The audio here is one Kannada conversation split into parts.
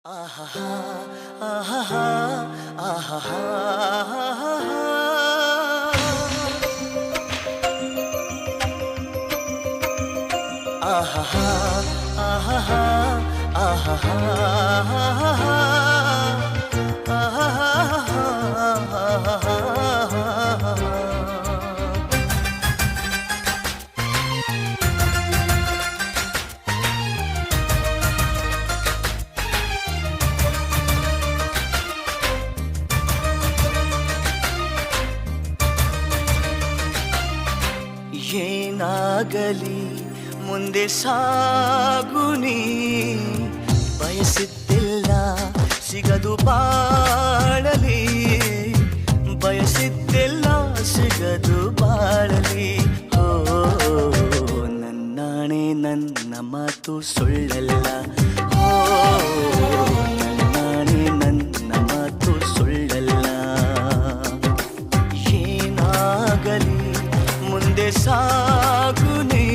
ಆಹಾ ಆಹಾ ಆಹಾ ಆಹಾ ಆಹಾ ಏನಾಗಲಿ ಮುಂದೆ ಸಾಗುನಿ ಬಯಸಿದ್ದಿಲ್ಲ ಸಿಗದು ಬಾಳಲಿ ಬಯಸಿದ್ದಿಲ್ಲ ಸಿಗದು ಬಾಳಲಿ ಓ ನನ್ನಾಣೆ ನನ್ನ ಮಾತು ಸುಳ್ಳಲ್ಲ ಓ ನನ್ನಾಣೆ ನನ್ನ ಮಾತು ಸುಳ್ಳಲ್ಲ ಏನಾಗಲಿ ಮುಂದೆ ಸಾಗುನಿ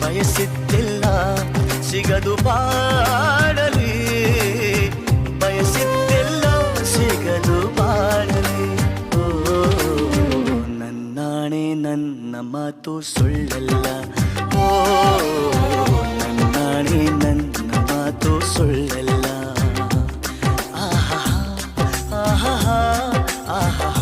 ಬಯಸಿದ್ದಿಲ್ಲ ಸಿಗದು ಬಾಳಲಿ ಬಯಸಿದ್ದಿಲ್ಲ ಸಿಗದು ಬಾಳಲಿ ಓ ನನ್ನಾಣೆ ನನ್ನ ಮಾತು ಸುಳ್ಳಲ್ಲ ಓ ನನ್ನಾಣೆ ನನ್ನ ಮಾತು ಸುಳ್ಳಲ್ಲ ಆಹಾ ಆಹಾ ಆಹಾ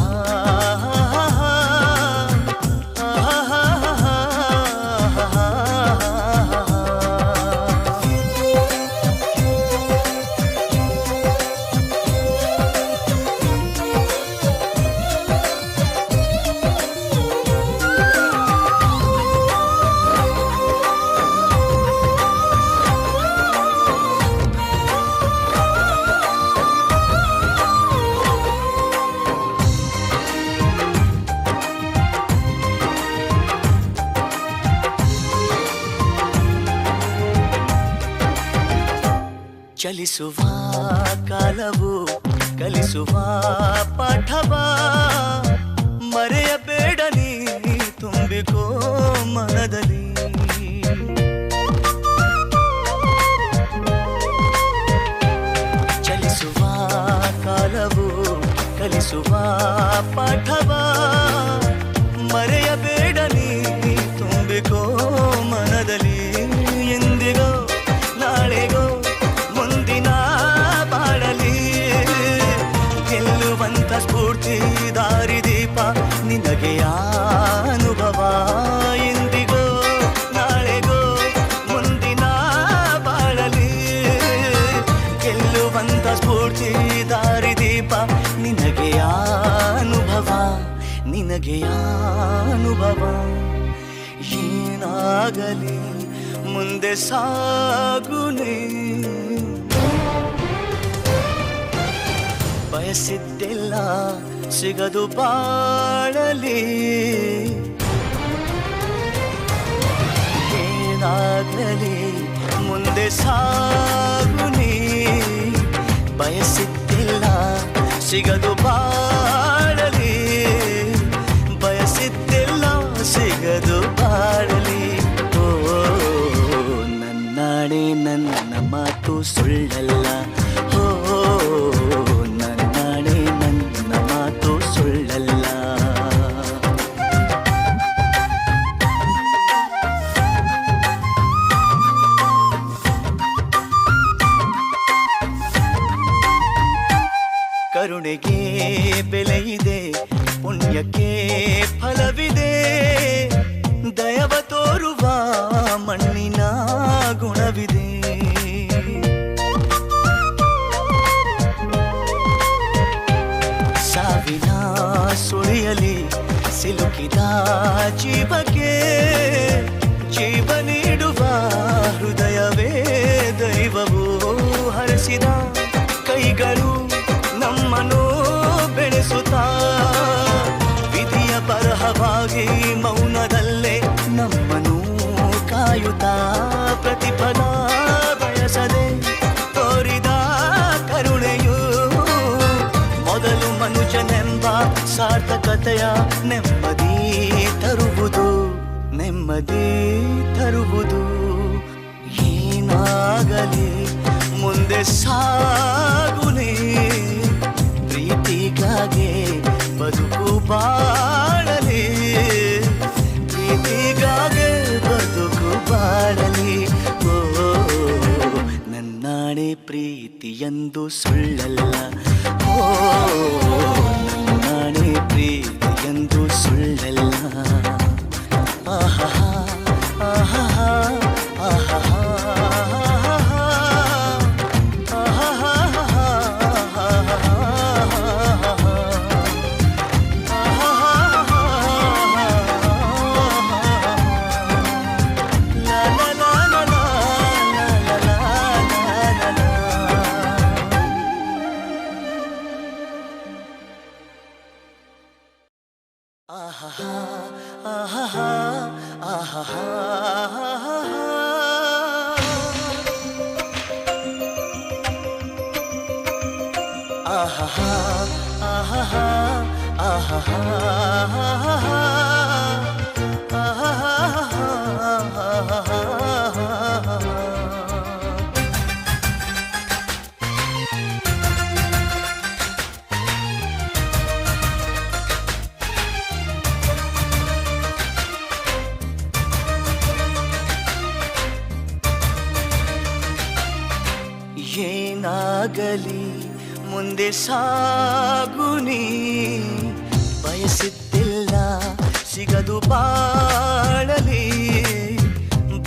ಚಲಿಸುವ ಕಾಲವು ಕಲಿಸುವ ಪಾಠವ ಮರೆಯಬೇಡ ನೀ ತುಂಬಿಕೋ ಮನದಲ್ಲಿ ಚಲಿಸುವ ಕಾಲವು ಕಲಿಸುವ ಪಾಠವ ಮರೆಯಬೇಡ ನೀ ತುಂಬಿಕೋ ಮನದಲ್ಲಿ ಎಂದಿಗೋ ನಾಳೆಗೋ ಮುಂದಿನ ಬಾಳಲಿ ಗೆಲ್ಲುವಂತ ಸ್ಫೂರ್ತಿ ದಾರಿದೀಪ ನಿನಗೆ ಅನುಭವ ಎಂದಿಗೋ ನಾಳೆಗೋ ಮುಂದಿನ ಬಾಳಲಿ ಗೆಲ್ಲುವಂತ ಸ್ಫೂರ್ತಿ ದಾರಿದೀಪ ನಿನಗೆ ಅನುಭವ ನಿನಗೆ ಅನುಭವ ಏನಾಗಲಿ ಮುಂದೆ ಸಾಗುನಿ ಬಯಸಿದ್ದಿಲ್ಲ ಸಿಗದು ಬಾಳಲಿ ಏನಾಗಲಿ ಮುಂದೆ ಸಾಗುನಿ ಬಯಸಿದ್ದಿಲ್ಲ ಸಿಗದು ಬಾಳಲಿ ಬಯಸಿದ್ದಿಲ್ಲ ಸಿಗದು ಬಾಳಲಿ ಓ ನನ್ನಾಣೆ ನನ್ನ ಮಾತು ಸುಳ್ಳಲ್ಲ ಓ ನನ್ನಾಣೆ ನನ್ನ ಮಾತು ಸುಳ್ಳಲ್ಲ ಕರುಣೆಗೆ ಬೆಲೆಯಿದೆ ಪುಣ್ಯಕ್ಕೆ ಫಲವಿದೆ ದಯವ ತೋರುವ ಮಣ್ಣಿನ ಗುಣವಿದೆ ಸಾವಿನ ಸುಳಿಯಲಿ ಸಿಲುಕಿದ ಜೀವಕ್ಕೆ ಜೀವ ನೀಡುವ ಹೃದಯವೇ ದೈವವು ಹರಿಸಿದ ಕೈಗಳು ನಮ್ಮನ್ನು ಬೆಳೆಸುತ್ತಾ ವಿಧಿಯ ಬರಹವಾಗಿ ಮೌನದಲ್ಲೇ ನಮ್ಮನ್ನು ಕಾಯುತ್ತಾ ಪ್ರತಿಫಲ ಬಯಸದೆ ತೋರಿದ ಕರುಣೆಯು ಮೊದಲು ಮನುಜನೆಂಬ ಸಾರ್ಥಕತೆಯ ನೆಮ್ಮದಿ ತರುವುದು ನೆಮ್ಮದಿ ತರುವುದು ಏನಾಗಲಿ ಮುಂದೆ ಮುಂದೆ ಸಾಗುನೇ ಪ್ರೀತಿಗಾಗೆ ಬದುಕು ಬಾಳಲಿ ಪ್ರೀತಿಗಾಗೆ ಬದುಕು ಬಾಳಲಿ ಓ ನನ್ನಾಣೆ ಪ್ರೀತಿಯೆಂದು ಸುಳ್ಳಲ್ಲ ಓ ನನ್ನಾಣೆ ಪ್ರೀತಿಯೆಂದು ಸುಳ್ಳಲ್ಲ ಆಹಾ ಆಹಾ ಆಹಾ ಏನಾಗಲಿ ಮುಂದೆ ಸಾಗುನಿ ಬಯಸಿದ್ದಿಲ್ಲ ಸಿಗದು ಬಾಳಲಿ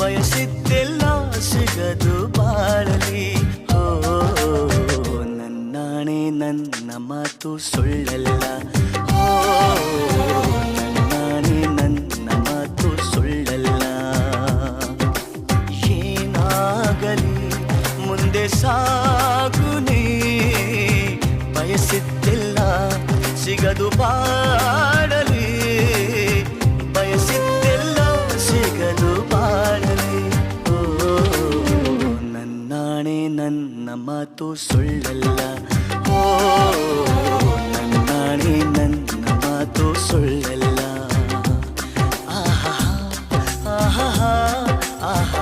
ಬಯಸಿದ್ದಿಲ್ಲ ಸಿಗದು ಬಾಳಲಿ ಓ ನನ್ನಾಣೆ ನನ್ನ ಮಾತು ಸುಳ್ಳಲ್ಲ ಓ ನನ್ನಾಣೆ ನನ್ನ ಮಾತು ಸುಳ್ಳಲ್ಲ ಏನಾಗಲಿ ಮುಂದೆ ಸಾಗುನೇ ಬಯಸಿದ್ದಿಲ್ಲ ಸಿಗದು ಬಾಳಲಿ ಬಯಸಿದ್ದಿಲ್ಲ ಸಿಗದು ಬಾಳಲಿ ಓ ನನ್ನಾಣೆ ನನ್ನ ಮಾತು ಸುಳ್ಳಲ್ಲ ಓ ನನ್ನಾಣೆ ನನ್ನ ಮಾತು ಸುಳ್ಳಲ್ಲ ಆಹಾ ಆಹಾ ಆಹಾ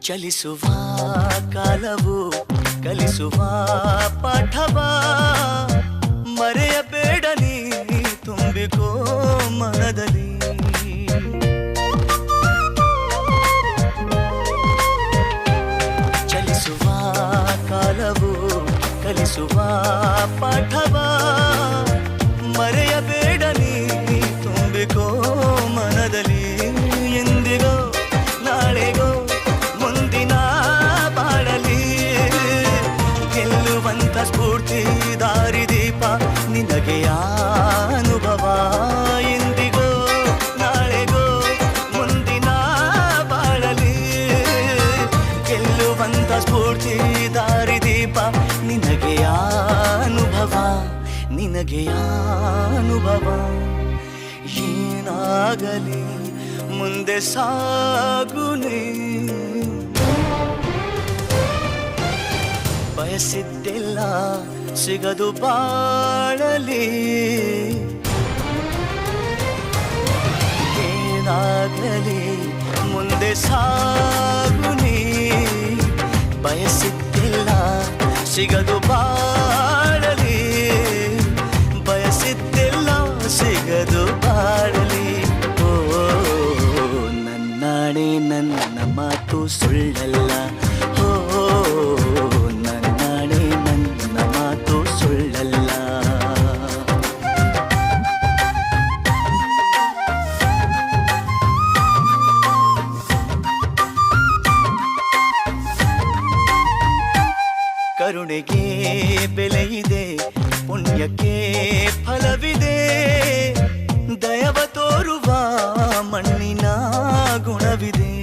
ಚಲಿಸುವ ಕಾಲವು ಕಲಿಸುವ ಪಾಠವ ಮರೆಯಬೇಡ ನೀ ತುಂಬಿಕೋ ಮನದಲ್ಲಿ ಚಲಿಸುವ ಕಾಲವು ಕಲಿಸುವ ಪಾಠವ ಮರೆಯಬೇಡ ನೀ ತುಂಬಿಕೋ ಮನದಲ್ಲಿ ಎಂದಿಗೋ ನಾಳೆಗೋ ಮುಂದಿನ ಬಾಳಲಿ ಗೆಲ್ಲುವಂತ ಸ್ಫೂರ್ತಿ ದಾರಿದೀಪ ನಿನಗೆ ಅನುಭವ ಎಂದಿಗೋ ನಾಳೆಗೋ ಮುಂದಿನ ಬಾಳಲಿ ಗೆಲ್ಲುವಂತ ಸ್ಫೂರ್ತಿ ದಾರಿದೀಪ ನಿನಗೆ ಅನುಭವ ನಿನಗೆ ಅನುಭವ ಏನಾಗಲಿ ಮುಂದೆ ಸಾಗುನೇ ಬಯಸಿದ್ದಿಲ್ಲ ಸಿಗದು ಬಾಳಲಿ ಏನಾಗಲಿ ಮುಂದೆ ಸಾಗುನೇ ಬಯಸಿದ್ದಿಲ್ಲ ಸಿಗದು ಬಾಳಲಿ ಬಯಸಿದ್ದಿಲ್ಲ ಸಿಗದು ಬಾಳಲಿ ಓ ನನ್ನಾಣೆ ನನ್ನ ಮಾತು ಸುಳ್ಳಲ್ಲ ಓ ನನ್ನಾಣೆ ನನ್ನ ಮಾತು ಸುಳ್ಳಲ್ಲ ಕರುಣೆಗೆ ಬೆಲೆಯಿದೆ ಪುಣ್ಯಕ್ಕೆ ಫಲವಿದೆ ಜೀವವಿದೆ